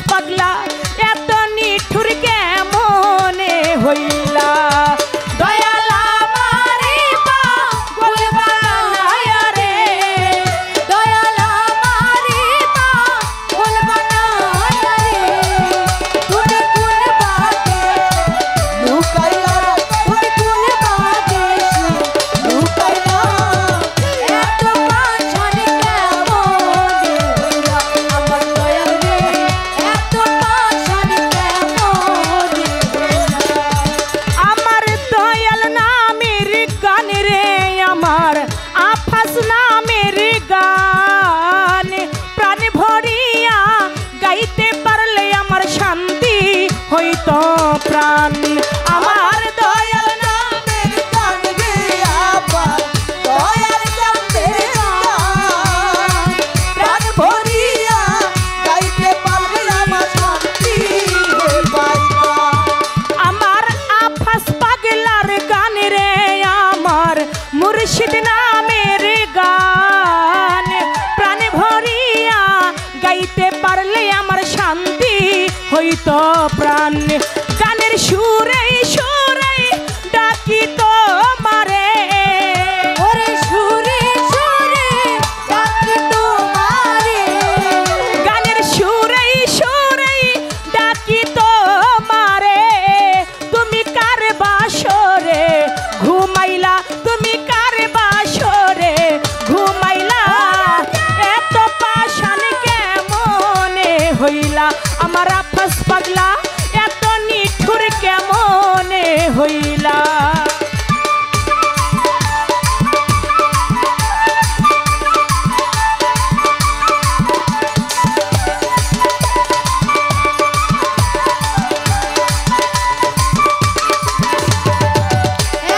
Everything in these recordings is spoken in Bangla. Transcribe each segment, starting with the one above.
পাগলা এত নিঠুর কেমনে হইলা দয়াল আমারে পাগল বানায়া রে দয়াল আমারে পাগল বানায়া রে তুমি কোন বাতে লুকাইলা তুমি কোন বাতে লুকাইলা এত পাশান কেমনে হইলা আমার দয়াল রে এত পাশান কেমনে হইলা আমার দয়াল নামের গান রে আমার আফাস নামের গান প্রাণ ভরিয়া গাইতে পারলে আমার শান্তি হইতো প্রাণ আমার দয়াল নামের গান রে আমার দয়াল নামের গান প্রাণ ভরিয়া গাইতে পারলে আমার শান্তি হইতো আমার আফাস পাগলার গান রে আমার মুর্শিদ নামের গান প্রাণ ভরিয়া গাইতে পারলে আমার শান্তি হইতো প্রাণ গানের সুরে সুরে ডাকি তোমারে ওরে সুরে সুরে ডাকি তোমারে গানের সুরে সুরে ডাকি তোমারে তুমি কার বাসরে ঘুমাইলা তুমি কার বাসরে ঘুমাইলা এত পাশান কেমনে হইলা আমার আফাস পাগলা এত নিঠুর কেমনে হইলা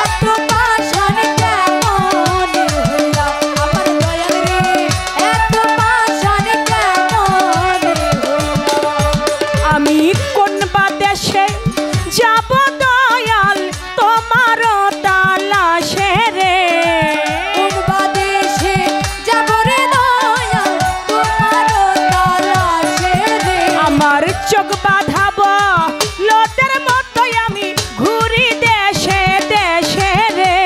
এত পাশান কেমনে হইলা আমার দয়াল রে এত পাশান কেমনে হইলা আমি কোন বাদেশে যাব দয়াল তোমার তালাশে রে কোন বাদেশে যাব রে দয়াল তোমার তালাশে রে আমার চোখ বাঁধাব লোটের মতোই আমি ঘুরি দেশে দেশে রে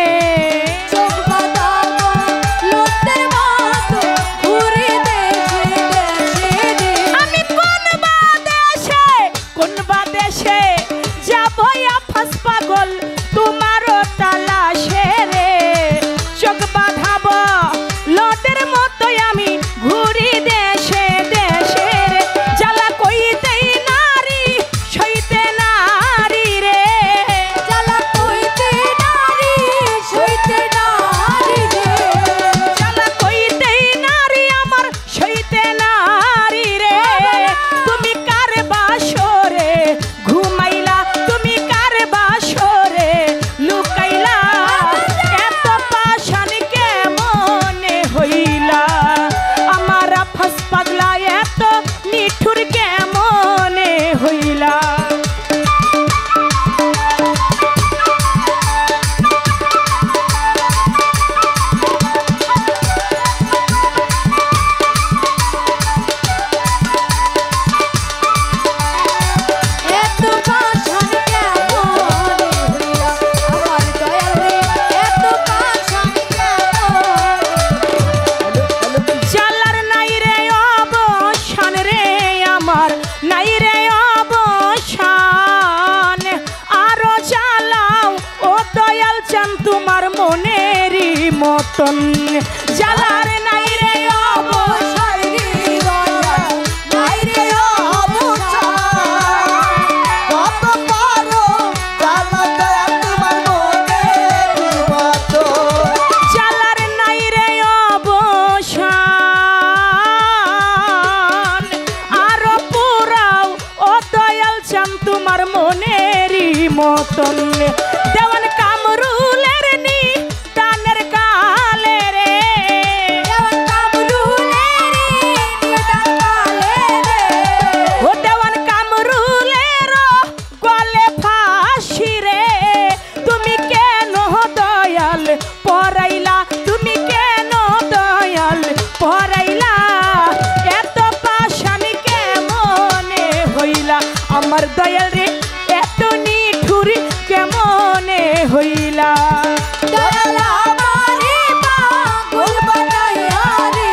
চোখ বাঁধাব লোটের মতো ঘুরি দেশে দেশে রে আমি কোন বাদেশে যাব আফাস পাগল তোমার তালাশে রে চোখ বাঁধাব লোটের মতোই আমি ঘুরি দেশে দেশে রে জ্বালা কইতেই নারী সইতে নারী রে জ্বালা কইতে নারী সইতে নারী রে জ্বালা কইতেই নারী আমার সইতে নারী রে তুমি কার বাসরে ঘুমাইলা তুমি কার বাসরে লুকাইলা এত পাশান কেমনে হইলা আমার আফাস পাগলা এত নিঠুর কেমনে হইলা এত পাশান কেমনে হইলা আমার দয়াল রে এত পাশান কেমনে জালার নাই রে অবসান রে আমার নাই রে অবসান আরো জ্বালাও ও দয়াল চান তোমার মনেরই মতন জালার নাই রে অবসান রে দয়াল নাই রে অবসান কত পারো জ্বালা দয়াল তোমার মনেরই মতন জালার নাই রে অবসান আরো পুরাও ও দয়াল চান তোমার মনেরই মতন দেওয়ান কামরুলের নি টানের কালে রে দেওয়ান কামরুলের নি টান কালে রে ও দেওয়ান কামরুলের গলে ফাঁসি রে তুমি কেন দয়াল পরাইলা তুমি কেন দয়াল পরাইলা এত পাশান কেমনে আমার দয়াল রে এত নিঠুর কেমনে হইলা দয়াল আমারে পাগল বানায়া রে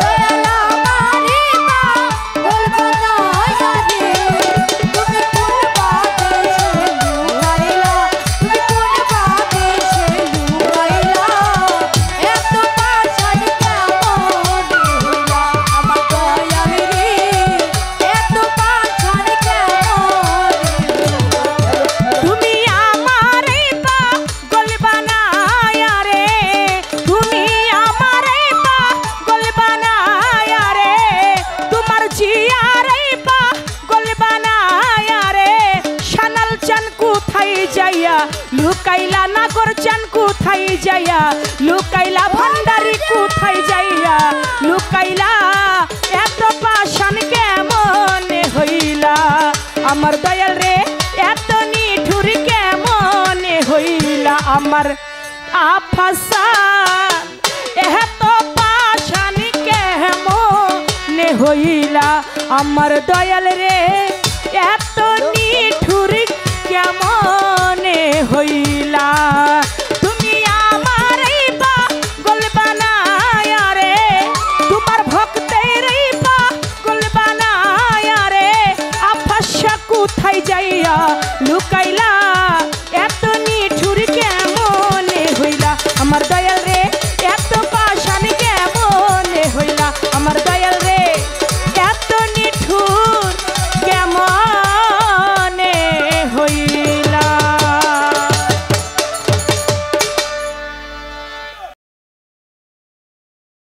দয়াল আমারে পাগল বানায়া রে তুমি কোন বাদেশে লুকাইলা তুমি কোন বাদেশে লুকাইলা এত পাশান কেমনে হইলা আমার দয়াল রে এত পাশান কেমনে তুমি আমারে পাগল বানায়া রে তুমি আমারে পাগল বানায়া রে তোমার জিয়ারে পাগল বানায়া রে শানাল চান কোথায় যাইয়া লুকাইলা নাগর চান কোথায় যাইয়া লুকাইলা ভান্ডারি কোথায় যাইয়া লুকাইলা এত পাশান কেমনে হইলা আমার দয়াল রে এত নিঠুর কেমনে হইলা আমার আফাসান এত পাশান কেমনে হইলা আমার দয়াল রে এত নিঠুর কেমন